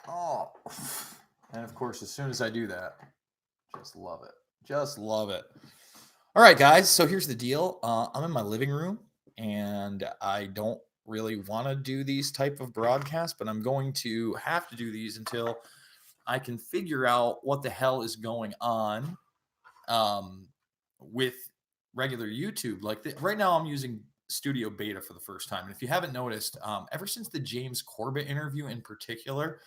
Oh, and of course, as soon as I do that, just love it. Just love it. All right, guys. So here's the deal. I'm in my living room, and I don't really want to do these type of broadcasts, but I'm going to have to do these until I can figure out what the hell is going on with regular YouTube. Right now, I'm using Studio Beta for the first time, and if you haven't noticed, ever since the James Corbett interview in particular,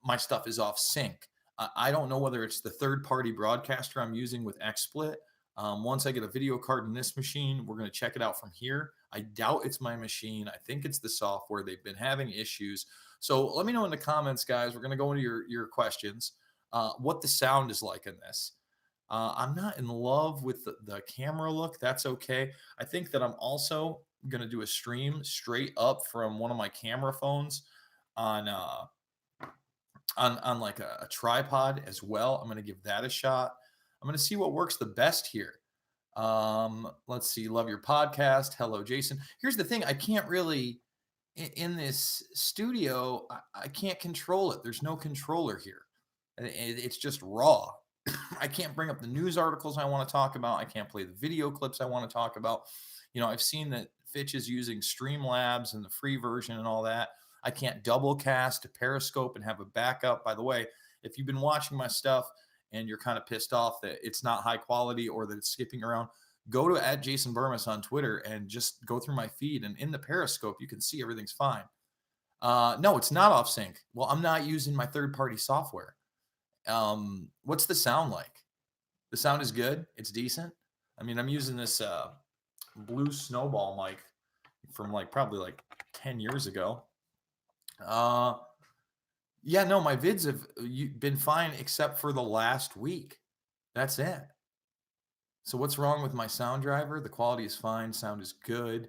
my stuff is off sync. I don't know whether it's the third party broadcaster I'm using with XSplit. Once I get a video card in this machine, we're going to check it out from here. I doubt it's my machine. I think it's the software. They've been having issues. So let me know in the comments, guys. We're going to go into your questions. What the sound is like in this. I'm not in love with the camera look. That's okay. I think that I'm also going to do a stream straight up from one of my camera phones on like a tripod as well. I'm going to give that a shot. I'm going to see what works the best here. Let's see. Love your podcast. Hello, Jason. Here's the thing. I can't really in this studio. I can't control it. There's no controller here. It's just raw. I can't bring up the news articles I want to talk about. I can't play the video clips I want to talk about. I've seen that Fitch is using Streamlabs and the free version and all that. I can't double cast to Periscope and have a backup. By the way, if you've been watching my stuff and you're kind of pissed off that it's not high quality or that it's skipping around, go to @JasonBurmis on Twitter and just go through my feed. And in the Periscope, you can see everything's fine. No, it's not off sync. Well, I'm not using my third-party software. What's the sound like? The sound is good. It's decent. I mean, I'm using this Blue Snowball mic from probably 10 years ago. Yeah, no, my vids have been fine except for the last week. That's it. So what's wrong with my sound driver? The quality is fine. Sound is good.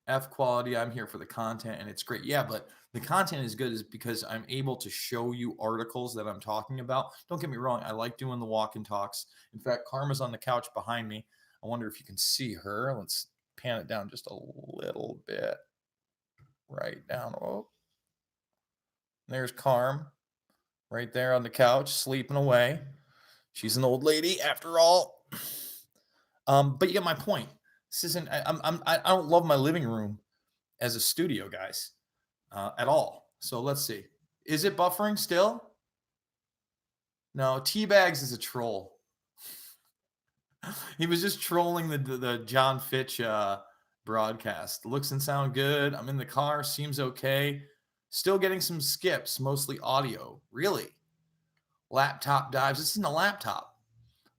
F quality, I'm here for the content and it's great. Yeah, but the content is good is because I'm able to show you articles that I'm talking about. Don't get me wrong. I like doing the walk and talks. In fact, Karma's on the couch behind me. I wonder if you can see her. Let's pan it down just a little bit. Right down. Oh, there's Carm right there on the couch, sleeping away. She's an old lady after all. But you get my point. This isn't. I don't love my living room as a studio, guys, at all. So let's see. Is it buffering still? No. Teabags is a troll. He was just trolling the John Fitch broadcast. Looks and sound good. I'm in the car. Seems okay. Still getting some skips, mostly audio. Really? Laptop dives. This isn't a laptop.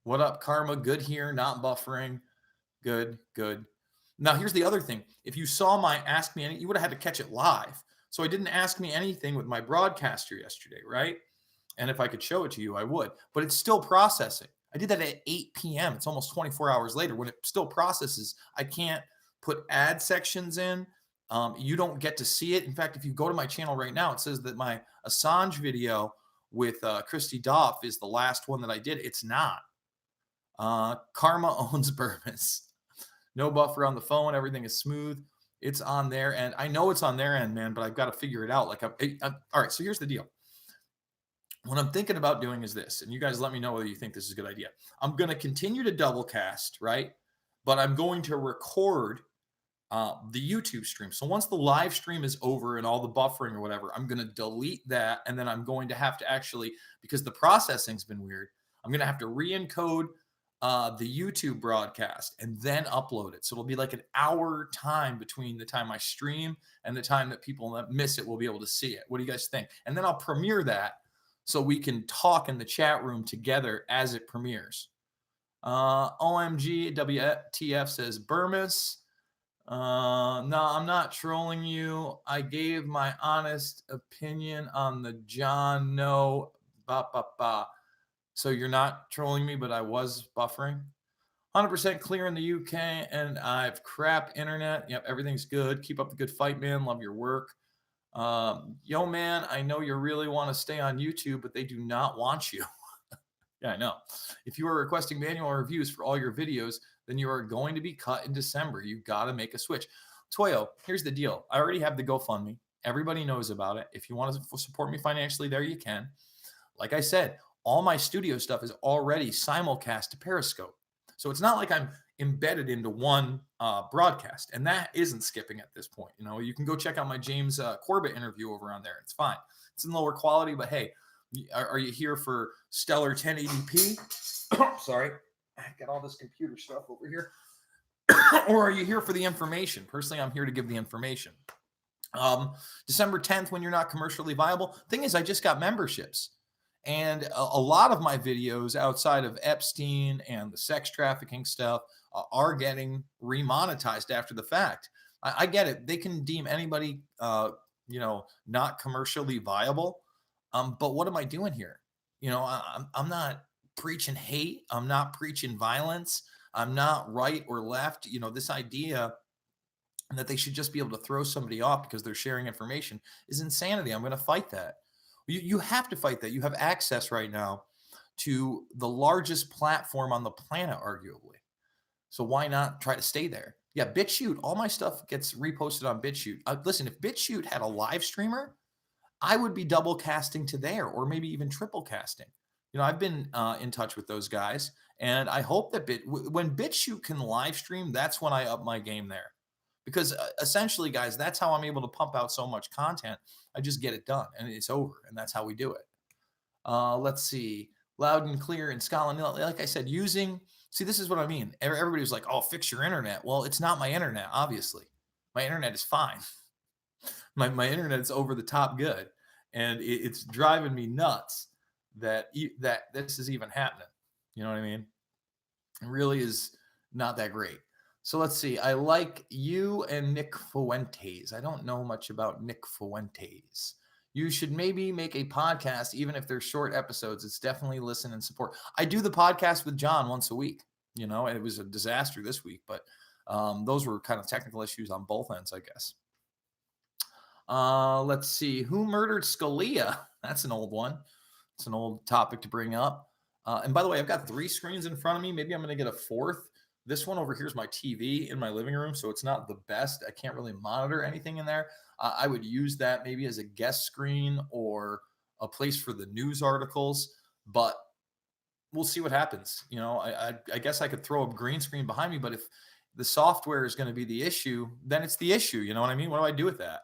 What up, Karma? Good here. Not buffering. Good. Now, here's the other thing. If you saw my Ask Me Anything, you would have had to catch it live. So I didn't ask me anything with my broadcaster yesterday, right? And if I could show it to you, I would. But it's still processing. I did that at 8 p.m. It's almost 24 hours later. When it still processes, I can't put ad sections in. You don't get to see it. In fact, if you go to my channel right now, it says that my Assange video with Christy Doff is the last one that I did. It's not. Karma owns Burmis. No buffer on the phone. Everything is smooth. It's on their end. I know it's on their end, man, but I've got to figure it out. All right, so here's the deal. What I'm thinking about doing is this, and you guys let me know whether you think this is a good idea. I'm going to continue to double cast, right? But I'm going to record the YouTube stream. So once the live stream is over and all the buffering or whatever, I'm going to delete that. And then I'm going to have to actually, because the processing's been weird, I'm going to have to re-encode the YouTube broadcast and then upload it. So it'll be like an hour time between the time I stream and the time that people that miss it will be able to see it. What do you guys think? And then I'll premiere that so we can talk in the chat room together as it premieres. OMG, WTF says Burmis. No, I'm not trolling you. I gave my honest opinion on the John No. So you're not trolling me, but I was buffering. 100% clear in the UK, and I've crap internet. Yep, everything's good. Keep up the good fight, man. Love your work. Yo, man, I know you really want to stay on YouTube, but they do not want you. Yeah, I know. If you are requesting manual reviews for all your videos, then you are going to be cut in December. You got to make a switch. Toyo, here's the deal. I already have the GoFundMe. Everybody knows about it. If you want to support me financially, there you can. Like I said, all my studio stuff is already simulcast to Periscope. So it's not like I'm embedded into one broadcast, and that isn't skipping at this point. You can go check out my James Corbett interview over on there. It's fine. It's in lower quality, but hey, are you here for stellar 1080p? Sorry, I got all this computer stuff over here. Or are you here for the information? Personally, I'm here to give the information. December 10th, when you're not commercially viable. Thing is, I just got memberships. And a lot of my videos outside of Epstein and the sex trafficking stuff are getting remonetized after the fact. I get it. They can deem anybody, not commercially viable. But what am I doing here? I'm not preaching hate. I'm not preaching violence. I'm not right or left. This idea that they should just be able to throw somebody off because they're sharing information is insanity. I'm going to fight that. You have to fight that. You have access right now to the largest platform on the planet, arguably. So why not try to stay there? Yeah, BitChute, all my stuff gets reposted on BitChute. Listen, if BitChute had a live streamer, I would be double casting to there, or maybe even triple casting. I've been in touch with those guys, and I hope that when BitChute can live stream, that's when I up my game there. Because essentially, guys, that's how I'm able to pump out so much content. I just get it done, and it's over, and that's how we do it. Let's see. Loud and clear in Scotland. Like I said, see, this is what I mean. Everybody was like, oh, fix your internet. Well, it's not my internet, obviously. My internet is fine. My internet's over the top good, and it's driving me nuts that this is even happening. You know what I mean? It really is not that great. So let's see. I like you and Nick Fuentes. I don't know much about Nick Fuentes. You should maybe make a podcast, even if they're short episodes. It's definitely listen and support. I do the podcast with John once a week. It was a disaster this week, but those were kind of technical issues on both ends, I guess. Let's see. Who murdered Scalia? That's an old one. It's an old topic to bring up. And by the way, I've got 3 screens in front of me. Maybe I'm going to get a 4th. This one over here is my TV in my living room, so it's not the best. I can't really monitor anything in there. I would use that maybe as a guest screen or a place for the news articles, but we'll see what happens. I guess I could throw a green screen behind me, but if the software is going to be the issue, then it's the issue. You know what I mean? What do I do with that?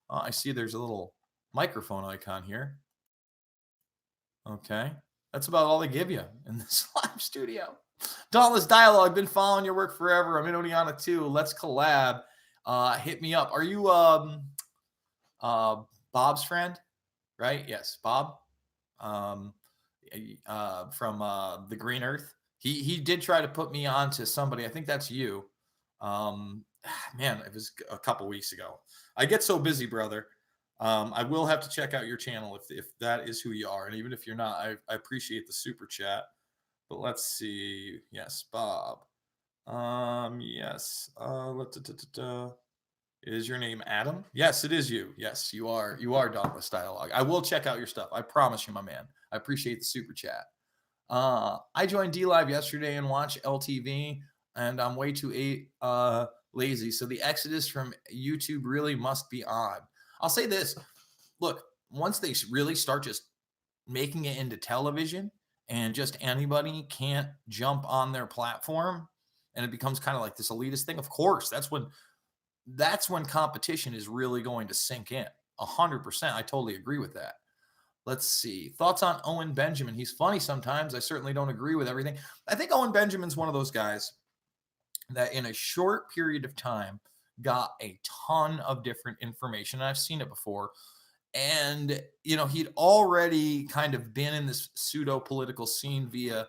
I see there's a little microphone icon here. Okay. That's about all they give you in this live studio. Dauntless Dialogue, been following your work forever. I'm in Oneonta too. Let's collab. Hit me up. Are you Bob's friend? Right? Yes, Bob. From the Green Earth. He did try to put me on to somebody. I think that's you. Man, it was a couple weeks ago. I get so busy, brother. I will have to check out your channel if that is who you are. And even if you're not, I appreciate the super chat. But let's see. Yes, Bob. Yes. Is your name Adam? Yes, it is you. Yes, you are. You are Dauntless Dialogue. I will check out your stuff. I promise you, my man. I appreciate the super chat. I joined DLive yesterday and watched LTV, and I'm way too lazy. So the exodus from YouTube really must be on. I'll say this. Look, once they really start just making it into television and just anybody can't jump on their platform and it becomes kind of like this elitist thing, of course, that's when competition is really going to sink in. 100%. I totally agree with that. Let's see. Thoughts on Owen Benjamin? He's funny sometimes. I certainly don't agree with everything. I think Owen Benjamin's one of those guys that in a short period of time got a ton of different information. I've seen it before. And, he'd already kind of been in this pseudo-political scene via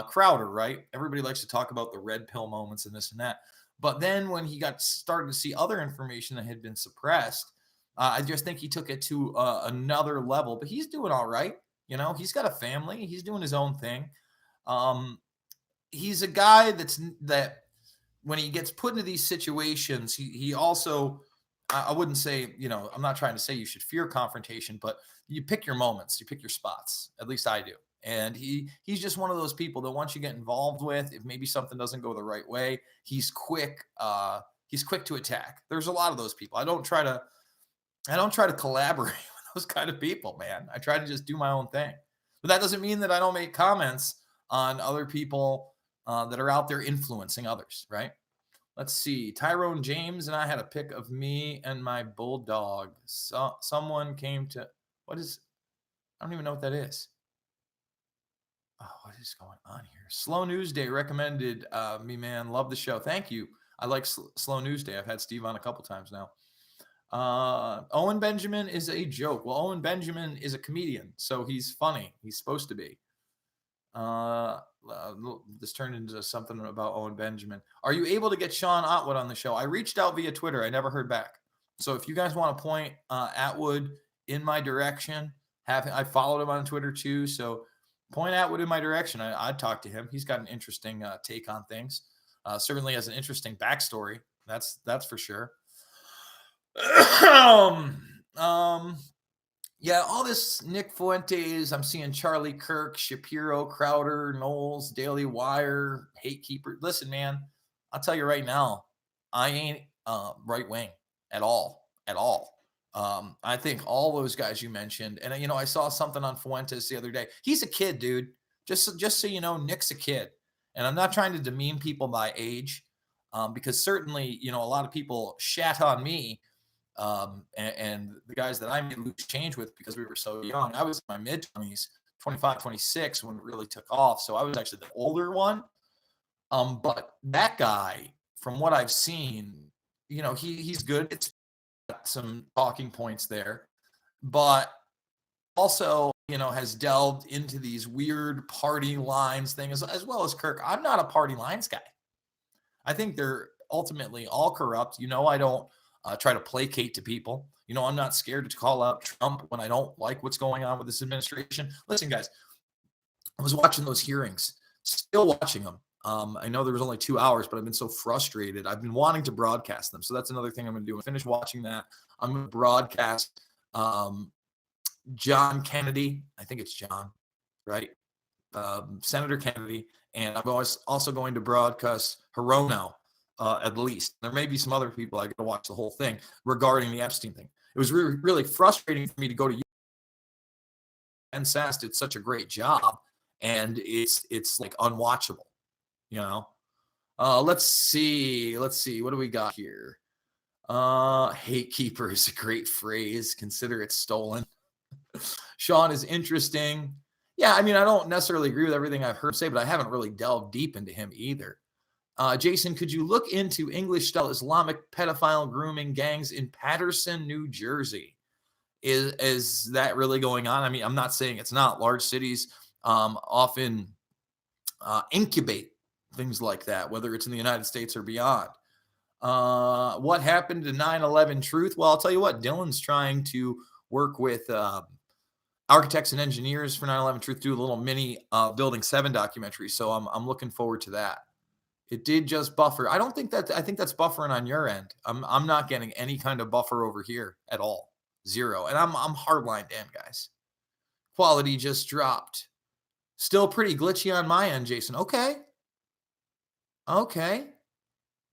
Crowder, right? Everybody likes to talk about the red pill moments and this and that. But then when he started to see other information that had been suppressed, I just think he took it to another level. But he's doing all right. He's got a family. He's doing his own thing. He's a guy that when he gets put into these situations, he also, I wouldn't say, I'm not trying to say you should fear confrontation, but you pick your moments, you pick your spots. At least I do. And he's just one of those people that once you get involved with, if maybe something doesn't go the right way, he's quick to attack. There's a lot of those people. I don't try to I don't try to collaborate with those kind of people, man. I try to just do my own thing. But that doesn't mean that I don't make comments on other people that are out there influencing others, right? Let's see. Tyrone James and I had a pic of me and my bulldog. Someone came to, what is, I don't even know what that is. Oh, what is going on here? Slow News Day recommended me, man. Love the show. Thank you. I like Slow News Day. I've had Steve on a couple times now. Owen Benjamin is a joke. Well, Owen Benjamin is a comedian, so he's funny. He's supposed to be. This turned into something about Owen Benjamin. Are you able to get Sean Atwood on the show? I reached out via Twitter. I never heard back. So if you guys want to point Atwood in my direction, I followed him on Twitter too. So point Atwood in my direction. I'd talk to him. He's got an interesting take on things. Certainly has an interesting backstory. That's for sure. Yeah, all this Nick Fuentes, I'm seeing Charlie Kirk, Shapiro, Crowder, Knowles, Daily Wire, Hatekeeper. Listen, man, I'll tell you right now, I ain't right wing at all. I think all those guys you mentioned, and I saw something on Fuentes the other day. He's a kid, dude. Just so you know, Nick's a kid, and I'm not trying to demean people by age, because certainly, a lot of people shat on me. And the guys that I made loose change with because we were so young. I was in my mid 20s, 25, 26 when it really took off. So I was actually the older one. But that guy, from what I've seen, he's good. It's got some talking points there, but also, has delved into these weird party lines things as well as Kirk. I'm not a party lines guy. I think they're ultimately all corrupt. I don't try to placate to people. I'm not scared to call out Trump when I don't like what's going on with this administration. Listen, guys, I was watching those hearings, still watching them. I know there was only 2 hours, but I've been so frustrated. I've been wanting to broadcast them. So that's another thing I'm going to do. When I finish watching that, I'm going to broadcast John Kennedy. I think it's John, right? Senator Kennedy. And I'm also going to broadcast Hirono. At least there may be some other people I got to watch the whole thing regarding the Epstein thing. It was really, really frustrating for me to go to YouTube. And Sass did such a great job, and it's like unwatchable. Let's see. What do we got here? Hate keeper is a great phrase. Consider it stolen. Sean is interesting. Yeah, I don't necessarily agree with everything I've heard say, but I haven't really delved deep into him either. Jason, could you look into English-style Islamic pedophile grooming gangs in Paterson, New Jersey? Is that really going on? I'm not saying it's not. Large cities often incubate things like that, whether it's in the United States or beyond. What happened to 9/11 Truth? Well, I'll tell you what. Dylan's trying to work with architects and engineers for 9/11 Truth, do a little mini Building 7 documentary. So I'm looking forward to that. It did just buffer. I think that's buffering on your end. I'm not getting any kind of buffer over here at all. Zero. And I'm hardlined in, guys. Quality just dropped. Still pretty glitchy on my end, Jason. Okay.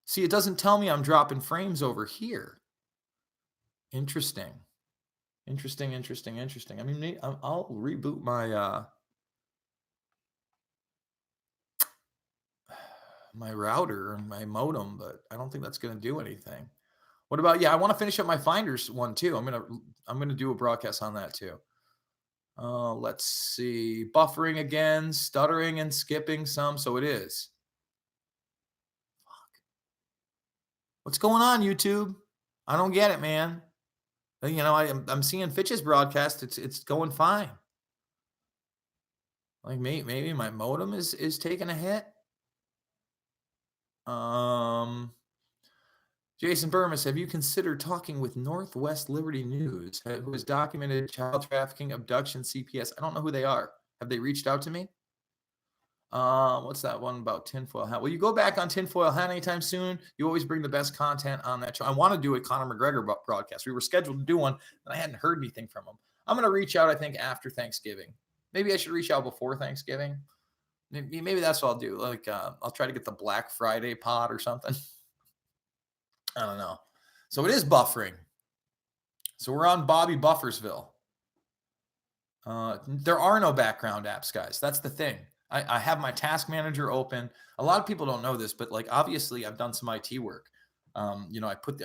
See, it doesn't tell me I'm dropping frames over here. Interesting. I'll reboot my router and my modem, but I don't think that's going to do anything. What about, I want to finish up my Finders one too. I'm going to do a broadcast on that too. Let's see. Buffering again, stuttering and skipping some. So it is. Fuck. What's going on, YouTube? I don't get it, man. I'm seeing Fitch's broadcast. It's going fine. Like maybe my modem is taking a hit. Jason Burmis, have you considered talking with Northwest Liberty News, who has documented child trafficking, abduction, CPS? I don't know who they are. Have they reached out to me? What's that one about tinfoil hat? Will you go back on tinfoil hat anytime soon? You always bring the best content on that show. I want to do a Conor McGregor broadcast. We were scheduled to do one, and I hadn't heard anything from him. I'm going to reach out, I think, after Thanksgiving. Maybe I should reach out before Thanksgiving. Maybe that's what I'll do. Like, I'll try to get the Black Friday pod or something. I don't know. So it is buffering. So we're on Bobby Buffersville. There are no background apps, guys. That's the thing. I have my task manager open. A lot of people don't know this, but like obviously I've done some IT work. I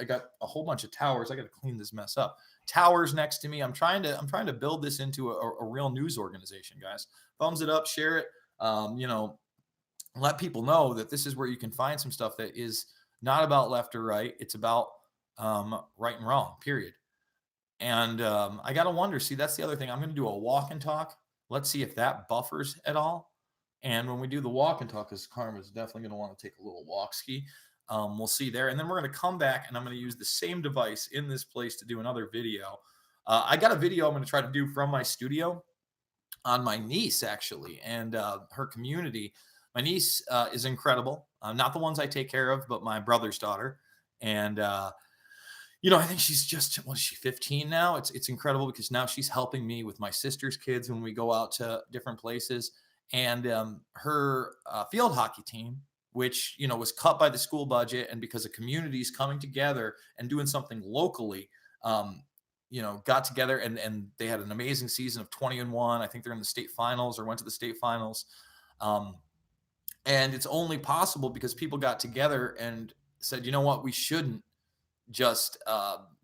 got a whole bunch of towers. I got to clean this mess up. Towers next to me. I'm trying to build this into a real news organization, guys. Thumbs it up, share it. Let people know that this is where you can find some stuff that is not about left or right. It's about right and wrong. Period. And I got to wonder, see, that's the other thing. I'm going to do a walk and talk. Let's see if that buffers at all. And when we do the walk and talk, because Karma's definitely going to want to take a little walk ski, we'll see there. And then we're going to come back and I'm going to use the same device in this place to do another video. I got a video I'm going to try to do from my studio on my niece, actually, and her community. My niece is incredible. Not the ones I take care of, but my brother's daughter. And I think she's just, what is she, 15 now? It's incredible because now she's helping me with my sister's kids when we go out to different places. And her field hockey team, which was cut by the school budget, and because of communities coming together and doing something locally, got together and they had an amazing season of 20-1. I think they're in the state finals or went to the state finals. And it's only possible because people got together and said, you know what, we shouldn't just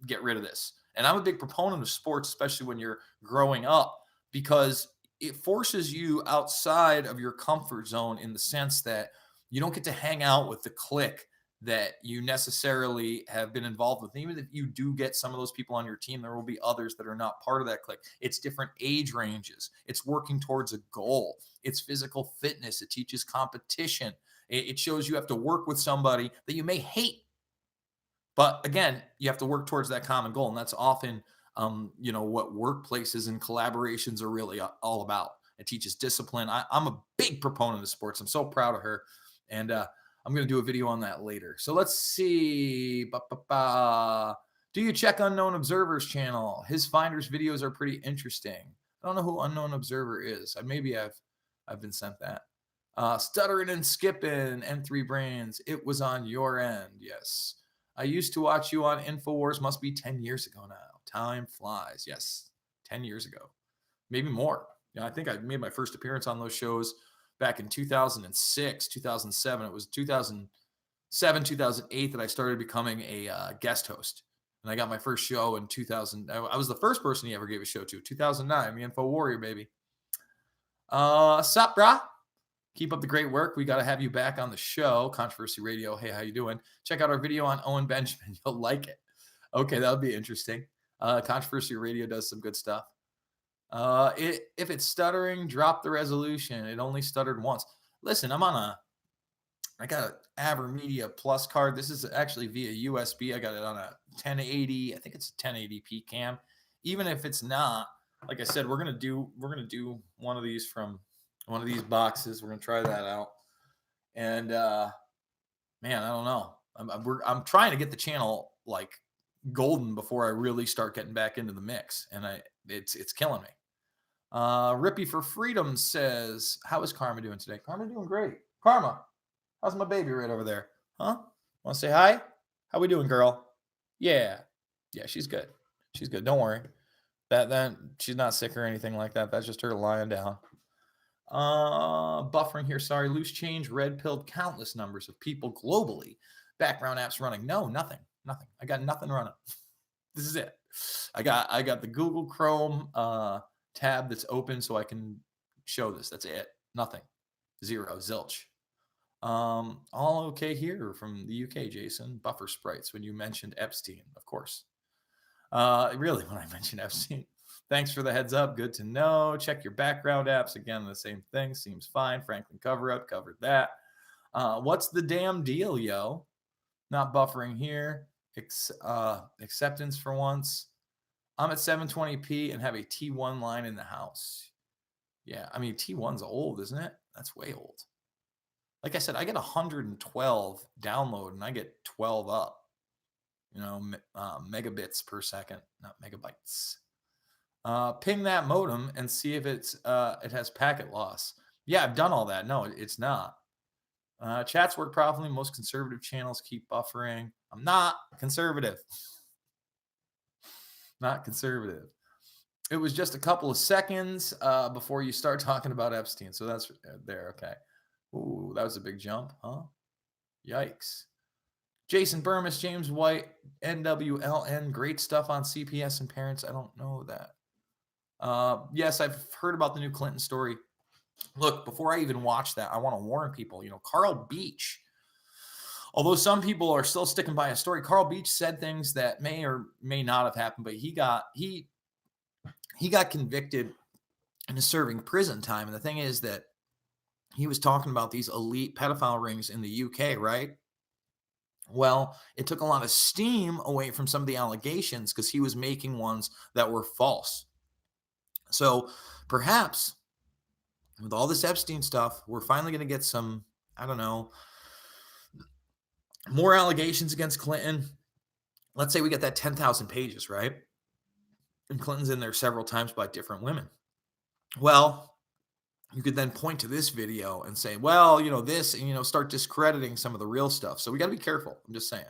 get rid of this. And I'm a big proponent of sports, especially when you're growing up, because it forces you outside of your comfort zone in the sense that you don't get to hang out with the clique that you necessarily have been involved with. And even if you do get some of those people on your team, there will be others that are not part of that clique. It's different age ranges. It's working towards a goal. It's physical fitness. It teaches competition. It shows you have to work with somebody that you may hate. But again, you have to work towards that common goal. And that's often, what workplaces and collaborations are really all about. It teaches discipline. I'm a big proponent of sports. I'm so proud of her. And I'm going to do a video on that later. So let's see. Do you check Unknown Observer's channel? His Finders videos are pretty interesting. I don't know who Unknown Observer is. Maybe I've been sent that. Stuttering and Skipping, M3 Brains. It was on your end. Yes. I used to watch you on InfoWars. Must be 10 years ago now. Time flies. Yes. 10 years ago. Maybe more. I think I made my first appearance on those shows back in 2006, 2007. It was 2007, 2008 that I started becoming a guest host. And I got my first show in 2000. I was the first person he ever gave a show to. 2009, the Info Warrior, baby. Sup, brah? Keep up the great work. We got to have you back on the show. Controversy Radio. Hey, how you doing? Check out our video on Owen Benjamin. You'll like it. Okay, that'll be interesting. Controversy Radio does some good stuff. If it's stuttering, drop the resolution. It only stuttered once. Listen, I got an AverMedia Plus card. This is actually via USB. I got it on a 1080. I think it's a 1080p cam. Even if it's not, like I said, we're gonna do one of these from one of these boxes. We're gonna try that out. And man, I don't know. I'm trying to get the channel like golden before I really start getting back into the mix, and it's killing me. Rippy for Freedom says, "How is Karma doing today?" Karma doing great. Karma, how's my baby right over there? Huh? Want to say hi? How we doing, girl? Yeah, she's good. She's good. Don't worry. That she's not sick or anything like that. That's just her lying down. Buffering here. Sorry. Loose change, red pilled countless numbers of people globally. Background apps running. No, nothing. I got nothing running. This is it. I got the Google Chrome tab that's open so I can show this. That's it. Nothing. Zero. Zilch. All okay here from the UK, Jason. Buffer sprites when you mentioned Epstein, of course. Really, when I mentioned Epstein. Thanks for the heads up. Good to know. Check your background apps. Again, the same thing. Seems fine. Franklin cover up. Covered that. What's the damn deal, yo? Not buffering here. Acceptance for once. I'm at 720p and have a T1 line in the house. Yeah, I mean, T1's old, isn't it? That's way old. Like I said, I get 112 download and I get 12 up. Megabits per second, not megabytes. Ping that modem and see if it has packet loss. Yeah, I've done all that. No, it's not. Chats work properly. Most conservative channels keep buffering. I'm not conservative. Not conservative. It was just a couple of seconds before you start talking about Epstein. So that's there. Okay. Ooh, that was a big jump, huh? Yikes. Jason Burmis, James White, NWLN, great stuff on CPS and parents. I don't know that. Yes, I've heard about the new Clinton story. Look, before I even watch that, I want to warn people. Carl Beach, although some people are still sticking by a story, Carl Beach said things that may or may not have happened, but he got convicted and is serving prison time. And the thing is that he was talking about these elite pedophile rings in the UK, right? Well, it took a lot of steam away from some of the allegations because he was making ones that were false. So perhaps with all this Epstein stuff, we're finally going to get some, I don't know, more allegations against Clinton. Let's say we get that 10,000 pages, right? And Clinton's in there several times by different women. Well, you could then point to this video and say, well, this, and, start discrediting some of the real stuff. So we got to be careful. I'm just saying.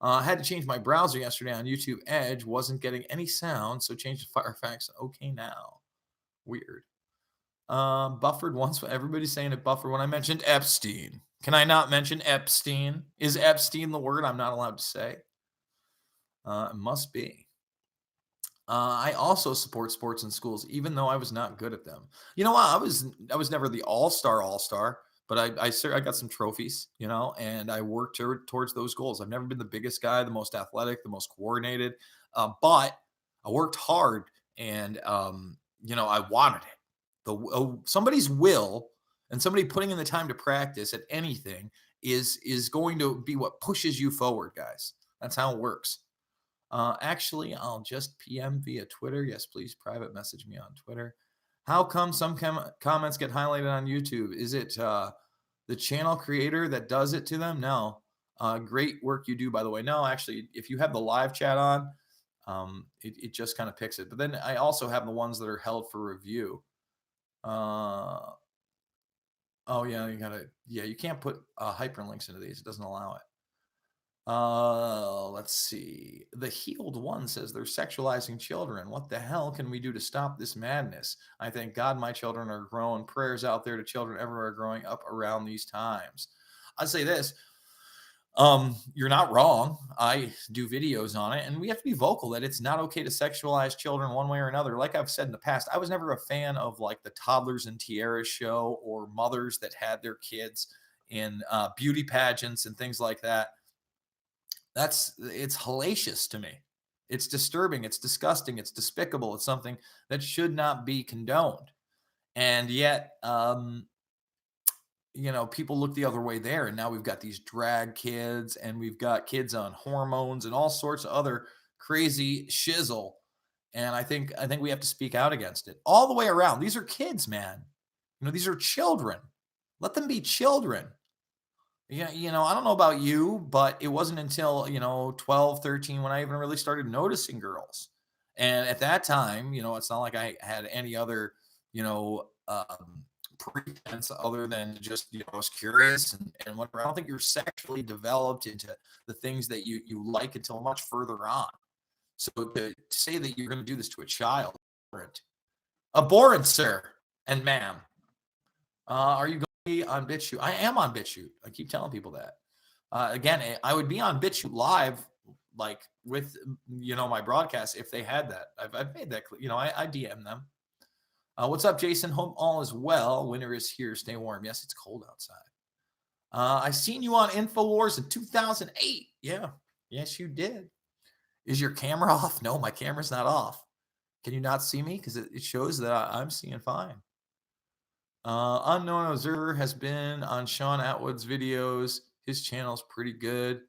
I had to change my browser yesterday on YouTube Edge. Wasn't getting any sound, so changed to Firefox. Okay, now. Weird. Buffered once. Everybody's saying it buffered when I mentioned Epstein. Can I not mention Epstein? Is Epstein the word I'm not allowed to say? It must be. I also support sports in schools, even though I was not good at them. You know what? I was never the all-star, but I got some trophies, and I worked towards those goals. I've never been the biggest guy, the most athletic, the most coordinated, but I worked hard, and I wanted it. Somebody's will and somebody putting in the time to practice at anything is going to be what pushes you forward, guys. That's how it works. Actually, I'll just PM via Twitter. Yes, please private message me on Twitter. How come some comments get highlighted on YouTube? Is it the channel creator that does it to them? No. Great work you do, by the way. No, actually, if you have the live chat on, it just kind of picks it. But then I also have the ones that are held for review. Oh, yeah, you can't put hyperlinks into these. It doesn't allow it. Let's see. The Healed One says they're sexualizing children. What the hell can we do to stop this madness? I thank God my children are grown. Prayers out there to children everywhere growing up around these times. I'd say this. You're not wrong. I do videos on it, and we have to be vocal that it's not okay to sexualize children one way or another. Like I've said in the past, I was never a fan of like the Toddlers and Tiaras show or mothers that had their kids in beauty pageants and things like that. It's hellacious to me. It's disturbing. It's disgusting. It's despicable. It's something that should not be condoned. And yet, people look the other way there. And now we've got these drag kids and we've got kids on hormones and all sorts of other crazy shizzle. And I think we have to speak out against it all the way around. These are kids, man. These are children. Let them be children. Yeah, I don't know about you, but it wasn't until, 12, 13 when I even really started noticing girls. And at that time, it's not like I had any other, pretense other than just, I was curious and whatever. I don't think you're sexually developed into the things that you like until much further on. So to say that you're going to do this to a child, abhorrent, sir and ma'am. Are you going to be on BitChute? I am on BitChute. I keep telling people that. Again, I would be on BitChute live, like with, my broadcast if they had that. I've made that clear. I DM them. What's up, Jason? Hope all is well. Winter is here. Stay warm. Yes, it's cold outside. I seen you on InfoWars in 2008. Yeah. Yes, you did. Is your camera off? No, my camera's not off. Can you not see me? Because it shows that I'm seeing fine. Unknown Observer has been on Sean Atwood's videos. His channel's pretty good.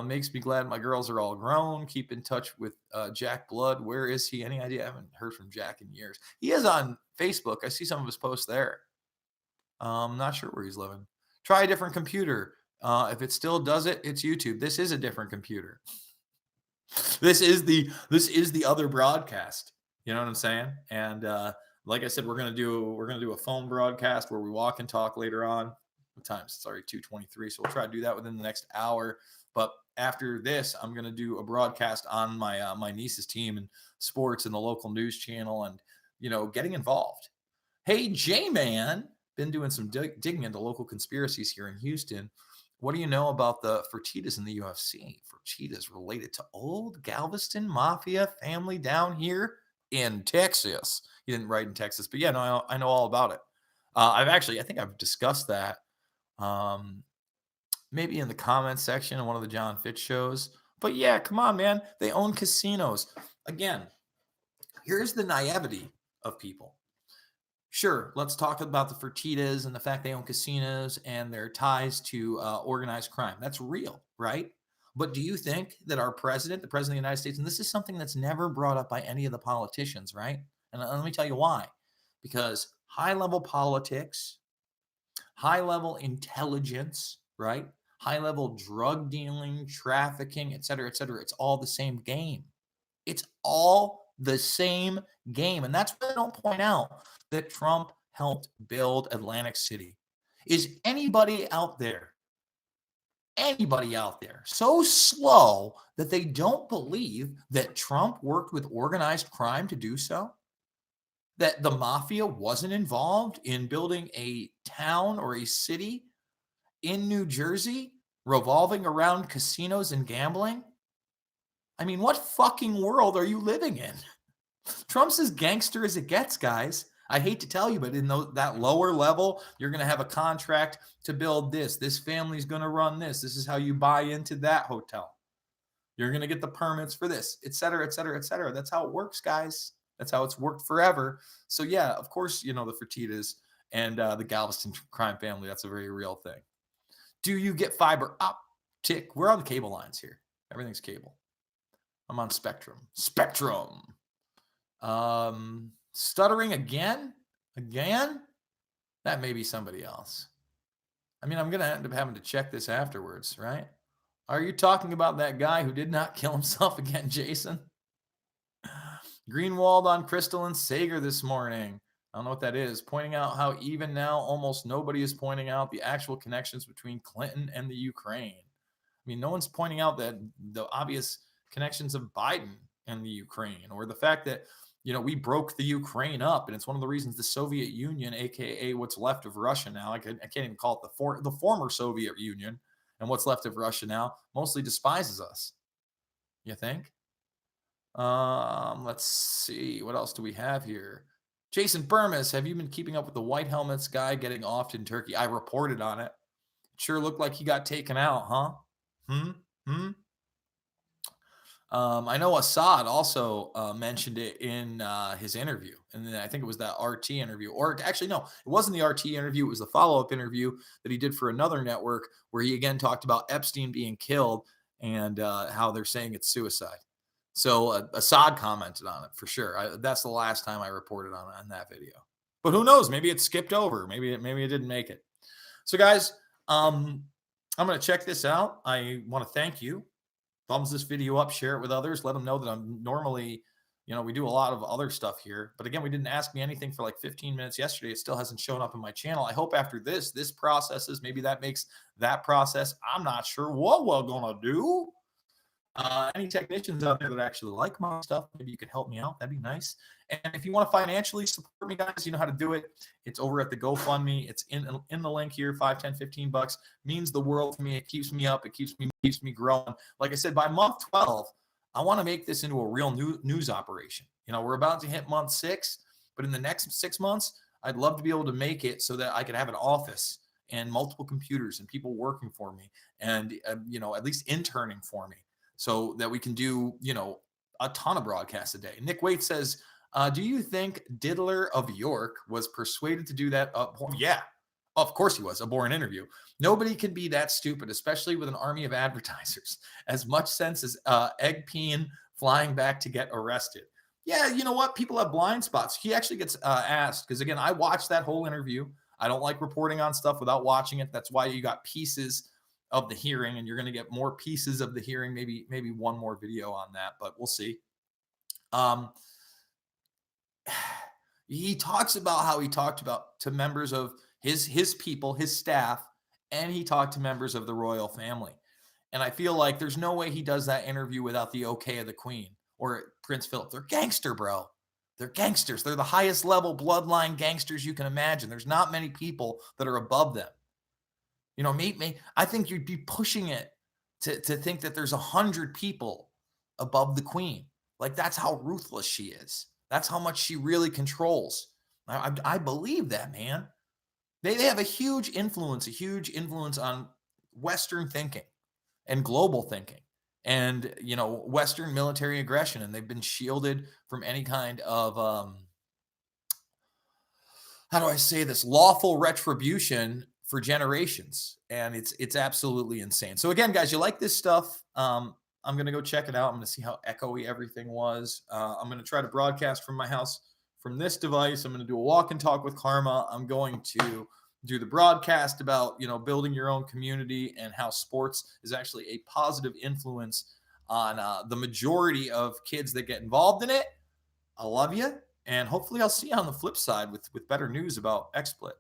Makes me glad my girls are all grown. Keep in touch with Jack Blood. Where is he? Any idea? I haven't heard from Jack in years. He is on Facebook. I see some of his posts there. I'm not sure where he's living. Try a different computer. If it still does it, it's YouTube. This is a different computer. This is the other broadcast. You know what I'm saying? And like I said, we're gonna do a phone broadcast where we walk and talk later on. What time? It's already 2:23, so we'll try to do that within the next hour. But after this, I'm going to do a broadcast on my niece's team and sports and the local news channel, and getting involved. Hey, J-Man, been doing some digging into local conspiracies here in Houston. What do you know about the Fertittas in the UFC? Fertittas related to old Galveston Mafia family down here in Texas. He didn't write in Texas, but yeah, no, I know all about it. I think I've discussed that um, maybe in the comments section in one of the John Fitch shows. But yeah, come on, man. They own casinos. Again, here's the naivety of people. Sure, let's talk about the Fertittas and the fact they own casinos and their ties to organized crime. That's real, right? But do you think that our president, the president of the United States, and this is something that's never brought up by any of the politicians, right? And let me tell you why. Because high level politics, high level intelligence, right? High level drug dealing, trafficking, et cetera, it's all the same game. It's all the same game. And that's why I don't point out that Trump helped build Atlantic City. Is anybody out there so slow that they don't believe that Trump worked with organized crime to do so? That the mafia wasn't involved in building a town or a city in New Jersey revolving around casinos and gambling? I mean, what fucking world are you living in? Trump's as gangster as it gets, guys. I hate to tell you, but in that lower level, you're going to have a contract to build this. This family's going to run this. This is how you buy into that hotel. You're going to get the permits for this, et cetera, et cetera, et cetera. That's how it works, guys. That's how it's worked forever. So yeah, of course, the Fertittas and the Galveston crime family, that's a very real thing. Do you get fiber optic? We're on the cable lines here. Everything's cable. I'm on Spectrum. Stuttering again? That may be somebody else. I mean, I'm going to end up having to check this afterwards, right? Are you talking about that guy who did not kill himself again, Jason? Greenwald on Crystal and Sager this morning. I don't know what that is. Pointing out how even now almost nobody is pointing out the actual connections between Clinton and the Ukraine. I mean, no one's pointing out that the obvious connections of Biden and the Ukraine, or the fact that, we broke the Ukraine up. And it's one of the reasons the Soviet Union, AKA what's left of Russia now, I can't even call it the former Soviet Union, and what's left of Russia now, mostly despises us. You think? Let's see. What else do we have here? Jason Burmis, have you been keeping up with the White Helmets guy getting offed in Turkey? I reported on it. It sure looked like he got taken out, huh? I know Assad also mentioned it in his interview. And then I think it was that RT interview. Or actually, no, it wasn't the RT interview. It was the follow-up interview that he did for another network where he again talked about Epstein being killed and how they're saying it's suicide. So Assad commented on it for sure. That's the last time I reported on that video. But who knows? Maybe it skipped over. Maybe it didn't make it. So guys, I'm going to check this out. I want to thank you. Thumbs this video up, share it with others. Let them know that I'm normally, we do a lot of other stuff here. But again, we didn't ask me anything for like 15 minutes yesterday. It still hasn't shown up in my channel. I hope after this processes, maybe that makes that process. I'm not sure what we're going to do. Any technicians out there that actually like my stuff, maybe you could help me out. That'd be nice. And if you want to financially support me, guys, you know how to do it. It's over at the GoFundMe. It's in the link here. 5, 10, 15 bucks means the world to me. It keeps me up. It keeps me growing. Like I said, by month 12, I want to make this into a real news operation. We're about to hit month 6, but in the next 6 months, I'd love to be able to make it so that I could have an office and multiple computers and people working for me and, at least interning for me, so that we can do, a ton of broadcasts a day. Nick Waite says, do you think Diddler of York was persuaded to do that? Yeah, of course he was. A boring interview. Nobody can be that stupid, especially with an army of advertisers. As much sense as Egg Peen flying back to get arrested. Yeah, you know what? People have blind spots. He actually gets asked, because again, I watched that whole interview. I don't like reporting on stuff without watching it. That's why you got pieces of the hearing, and you're going to get more pieces of the hearing, maybe one more video on that, but we'll see. He talks about how he talked to members of his people, his staff, and he talked to members of the royal family. And I feel like there's no way he does that interview without the okay of the Queen or Prince Philip. They're gangster, bro. They're gangsters. They're the highest level bloodline gangsters you can imagine. There's not many people that are above them. You know, me, I think you'd be pushing it to think that there's 100 people above the Queen. Like that's how ruthless she is. That's how much she really controls. I believe that, man. They have a huge influence on Western thinking and global thinking and, Western military aggression. And they've been shielded from any kind of, how do I say this, lawful retribution for generations. And it's absolutely insane. So again, guys, you like this stuff? I'm gonna go check it out. I'm gonna see how echoey everything was. I'm gonna try to broadcast from my house from this device. I'm gonna do a walk and talk with Karma. I'm going to do the broadcast about building your own community and how sports is actually a positive influence on the majority of kids that get involved in it. I love you, and hopefully I'll see you on the flip side with better news about XSplit.